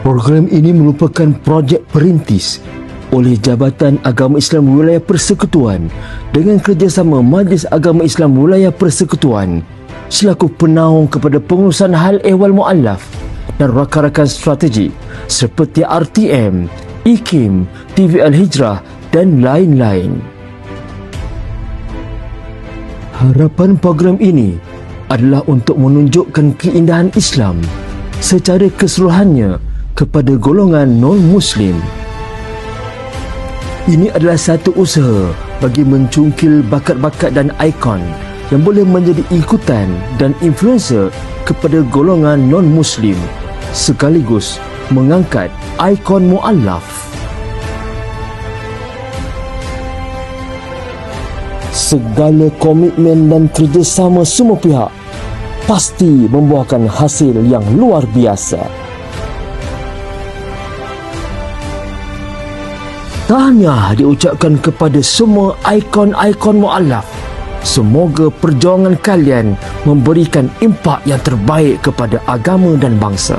Program ini merupakan projek perintis oleh Jabatan Agama Islam Wilayah Persekutuan dengan kerjasama Majlis Agama Islam Wilayah Persekutuan selaku penaung kepada pengurusan hal ehwal mu'allaf dan rakan-rakan strategi seperti RTM, IKIM, TV Al-Hijrah dan lain-lain. Harapan program ini adalah untuk menunjukkan keindahan Islam secara keseluruhannya kepada golongan non-Muslim. Ini adalah satu usaha bagi mencungkil bakat-bakat dan ikon yang boleh menjadi ikutan dan influencer kepada golongan non-Muslim sekaligus mengangkat ikon mu'allaf. Segala komitmen dan kerjasama semua pihak pasti membuahkan hasil yang luar biasa. Tahniah diucapkan kepada semua ikon-ikon mu'allaf. Semoga perjuangan kalian memberikan impak yang terbaik kepada agama dan bangsa.